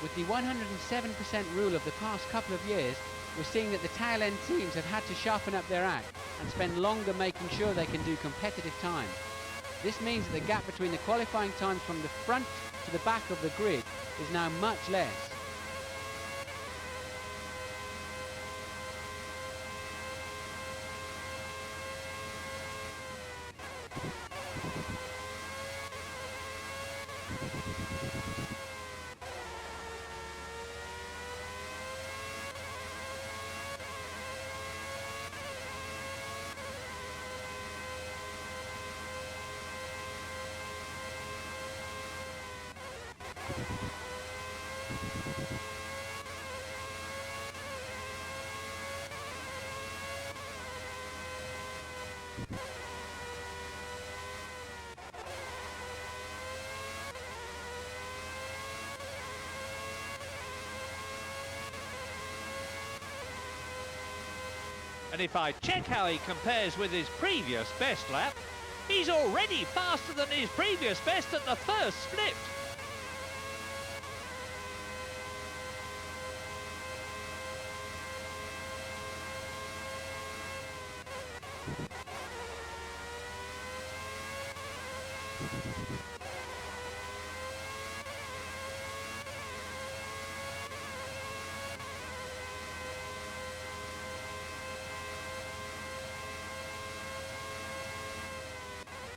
With the 107% rule of the past couple of years, we're seeing that the tail-end teams have had to sharpen up their act and spend longer making sure they can do competitive time. This means that the gap between the qualifying times from the front to the back of the grid is now much less. And if I check how he compares with his previous best lap, he's already faster than his previous best at the first split.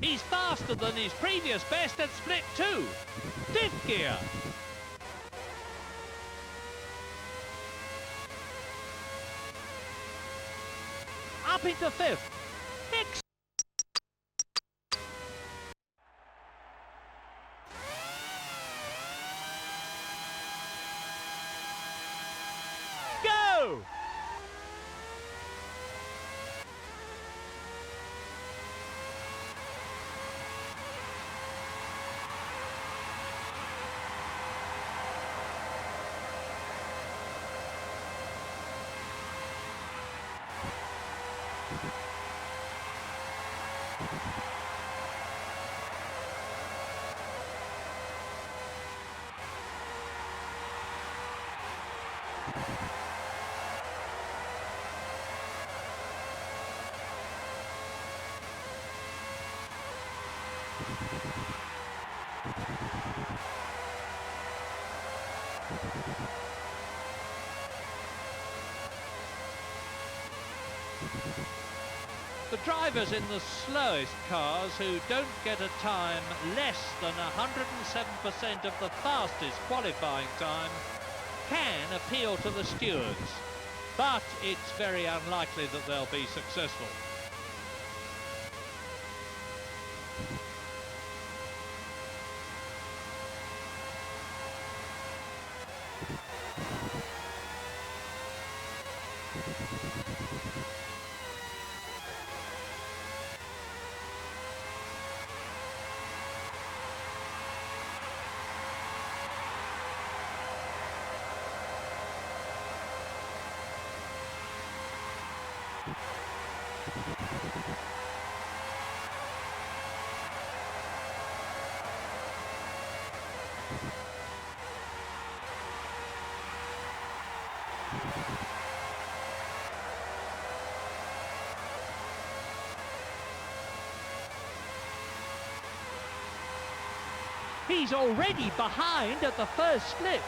He's faster than his previous best at split 2. Fifth gear. Up into fifth. Next. Go! The drivers in the slowest cars who don't get a time less than 107% of the fastest qualifying time can appeal to the stewards, but it's very unlikely that they'll be successful. He's already behind at the first split.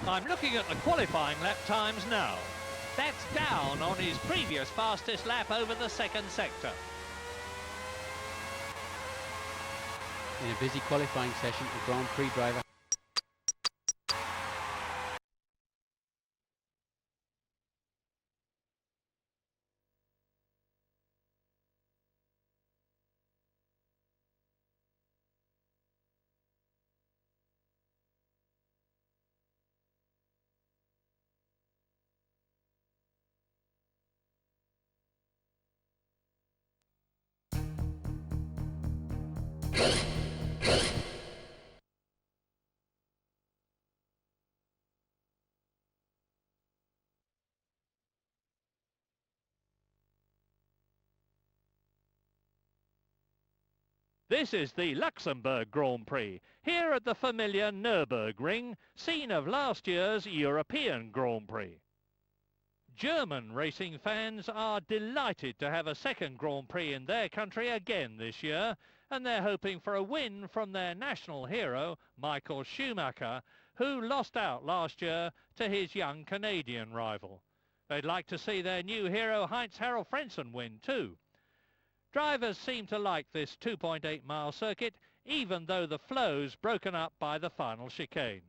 I'm looking at the qualifying lap times now. That's down on his previous fastest lap over the second sector. In a busy qualifying session, a Grand Prix driver This is the Luxembourg Grand Prix, here at the familiar Nürburgring, scene of last year's European Grand Prix. German racing fans are delighted to have a second Grand Prix in their country again this year, and they're hoping for a win from their national hero, Michael Schumacher, who lost out last year to his young Canadian rival. They'd like to see their new hero, Heinz-Harald Frentzen, win too. Drivers seem to like this 2.8-mile circuit, even though the flow's broken up by the final chicane.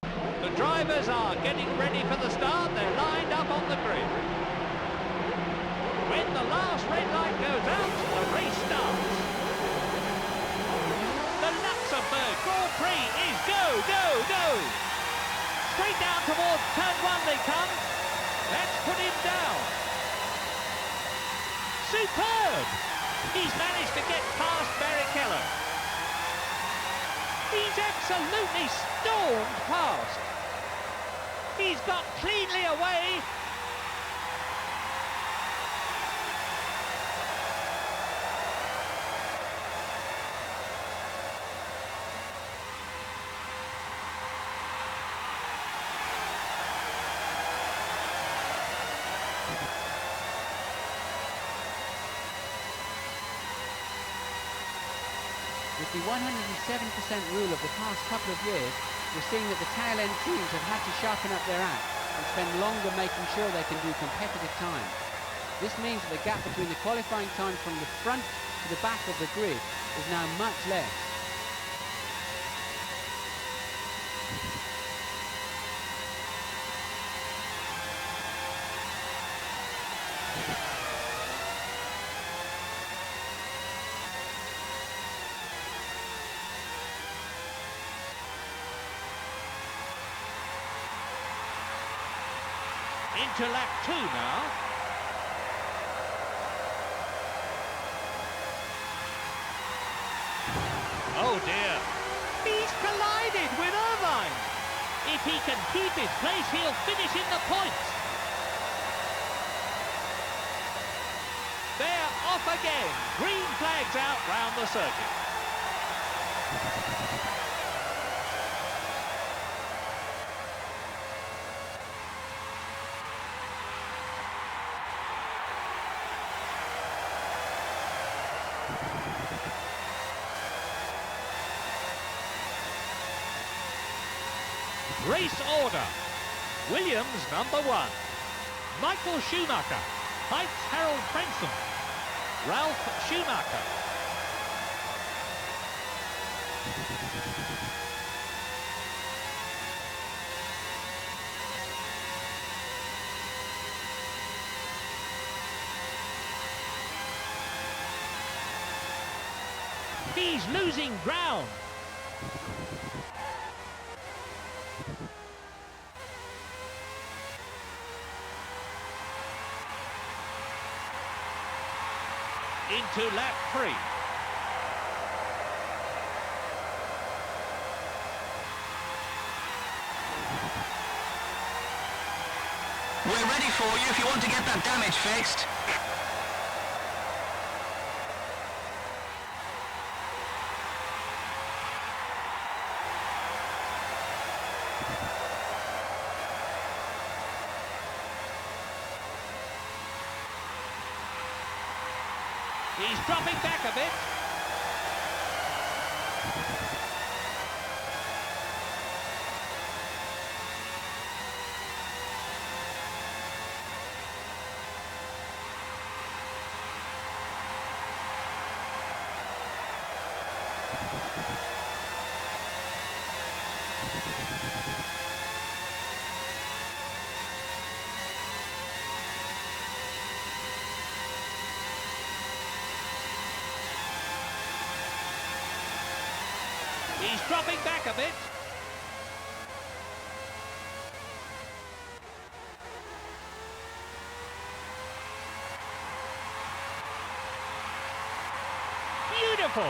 The drivers are getting ready for the start. They're lined up on the grid. When the last red light goes out, the race starts. The Luxembourg Grand Prix is go, go, go! Straight down towards turn one they come. Let's put him down. Superb! He's managed to get past Barrichello. He's absolutely stormed past. He's got cleanly away. With the 107% rule of the past couple of years, we're seeing that the tail-end teams have had to sharpen up their act and spend longer making sure they can do competitive time. This means that the gap between the qualifying times from the front to the back of the grid is now much less. Into lap 2 now. Oh dear. He's collided with Irvine. If he can keep his place, he'll finish in the points. They're off again. Green flags out round the circuit. Race order. Williams number 1. Michael Schumacher. Heinz-Harald Frentzen. Ralf Schumacher. He's losing ground. into lap 3. We're ready for you if you want to get that damage fixed. He's dropping back a bit. He's dropping back a bit. Beautiful!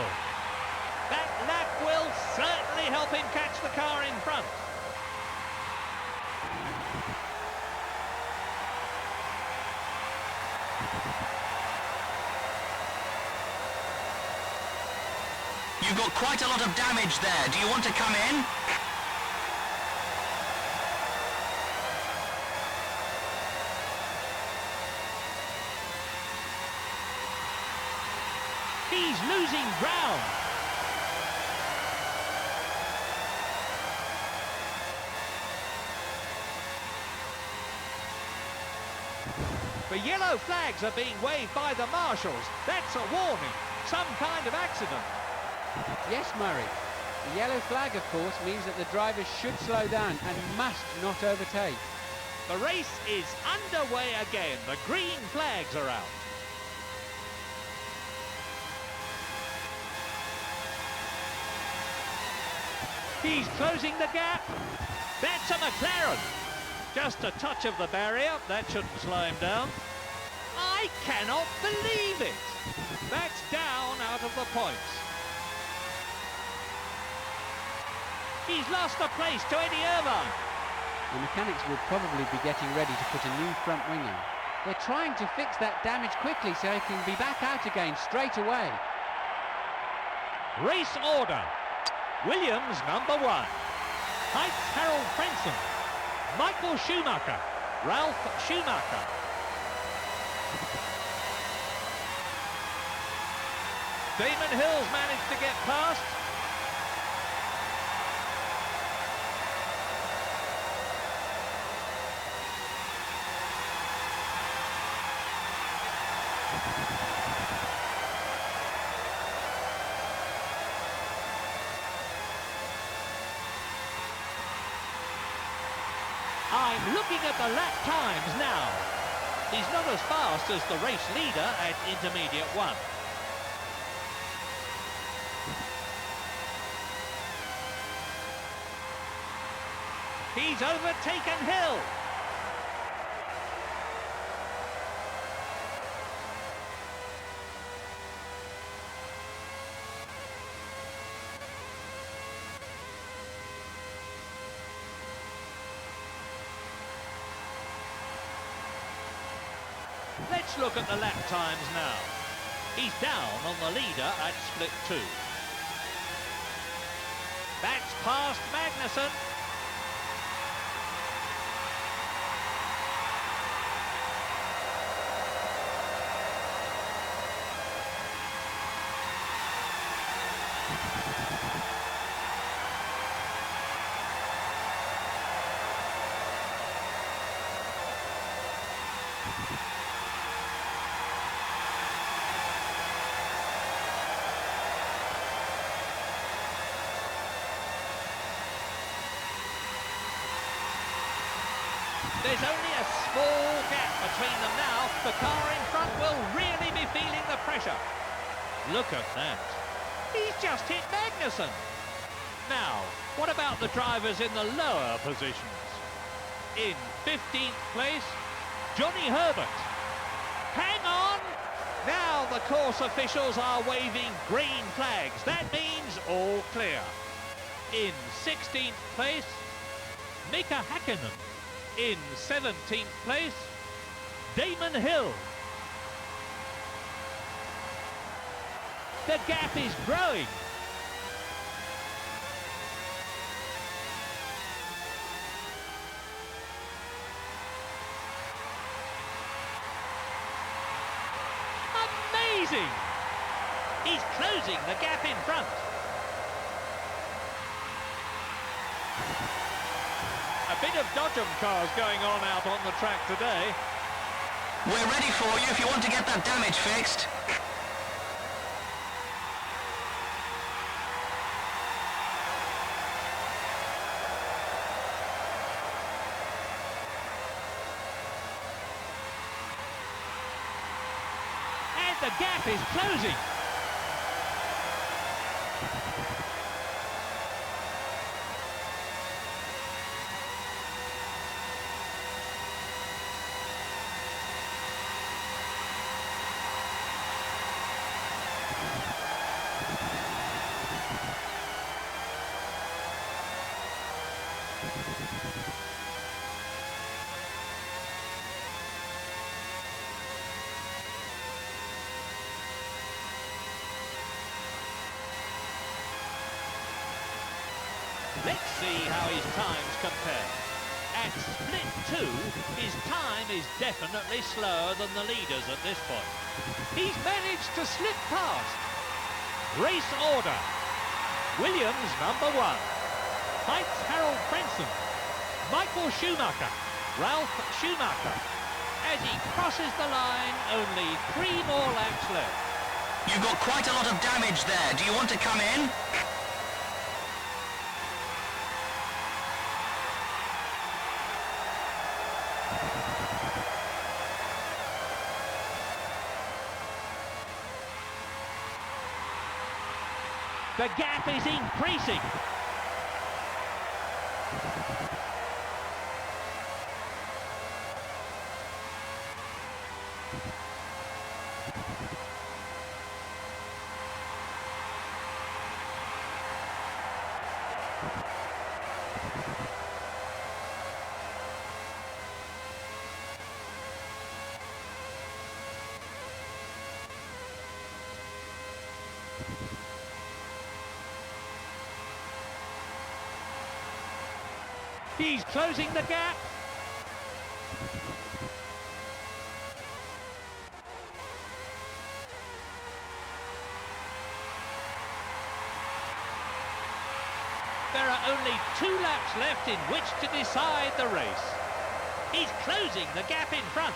That lap will certainly help him catch the car in front. You've got quite a lot of damage there. Do you want to come in? He's losing ground. The yellow flags are being waved by the marshals. That's a warning. Some kind of accident. Yes, Murray. The yellow flag, of course, means that the drivers should slow down and must not overtake. The race is underway again. The green flags are out. He's closing the gap. That's a McLaren. Just a touch of the barrier. That shouldn't slow him down. I cannot believe it. That's down out of the points. He's lost the place to Eddie Irvine. The mechanics will probably be getting ready to put a new front wing in. They're trying to fix that damage quickly so he can be back out again straight away. Race order. Williams number 1. Heitz Harold Frenson. Michael Schumacher. Ralph Schumacher. Damon Hill's managed to get past. I'm looking at the lap times now. He's not as fast as the race leader at intermediate 1. He's overtaken Hill. Let's look at the lap times now. He's down on the leader at split 2. That's past Magnussen. There's only a small gap between them now. The car in front will really be feeling the pressure. Look at that. He's just hit Magnussen. Now, what about the drivers in the lower positions? In 15th place, Johnny Herbert. Hang on! Now the course officials are waving green flags. That means all clear. In 16th place, Mika Häkkinen. In 17th place, Damon Hill. The gap is growing. Amazing! He's closing the gap in front. A bit of dodgem cars going on out on the track today. We're ready for you if you want to get that damage fixed. And the gap is closing. Let's see how his times compare. At split 2, his time is definitely slower than the leaders at this point. He's managed to slip past. Race order. Williams number 1. Heinz Harold Frentzen. Michael Schumacher. Ralph Schumacher. As he crosses the line, only 3 more laps left. You've got quite a lot of damage there. Do you want to come in? The gap is increasing. He's closing the gap. There are only 2 laps left in which to decide the race. He's closing the gap in front.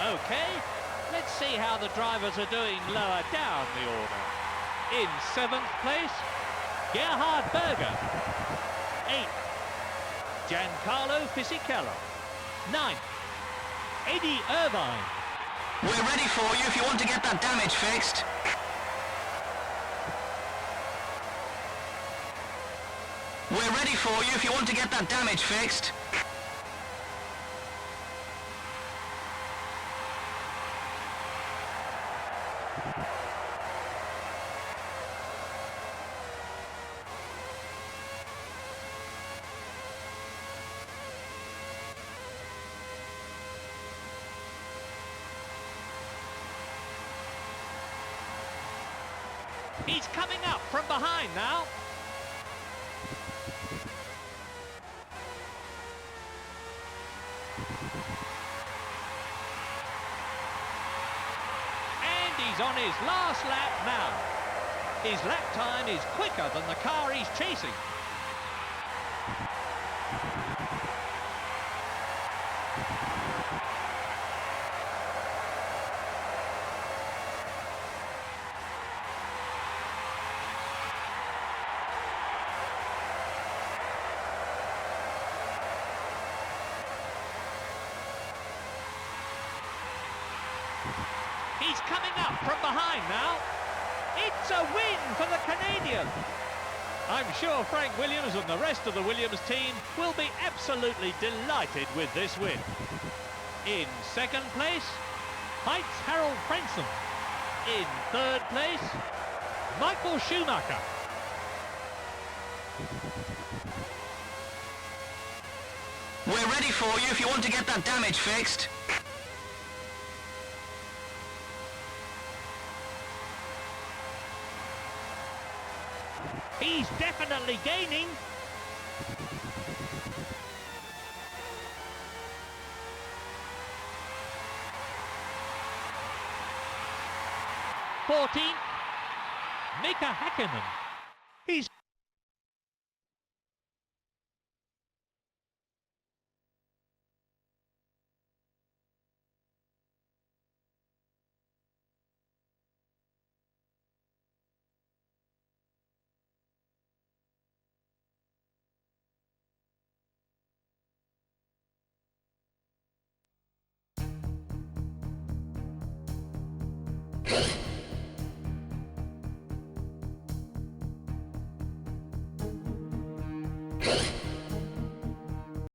Okay, let's see how the drivers are doing lower down the order. In 7th place, Gerhard Berger. 8th, Giancarlo Fisichella. 9th, Eddie Irvine. We're ready for you if you want to get that damage fixed. We're ready for you if you want to get that damage fixed. He's coming up from behind now. And he's on his last lap now. His lap time is quicker than the car he's chasing. He's coming up from behind now. It's a win for the Canadian. I'm sure Frank Williams and the rest of the Williams team will be absolutely delighted with this win. In second place, Heitz Harold Frenson. In third place, Michael Schumacher. We're ready for you if you want to get that damage fixed. He's definitely gaining. Mika Häkkinen.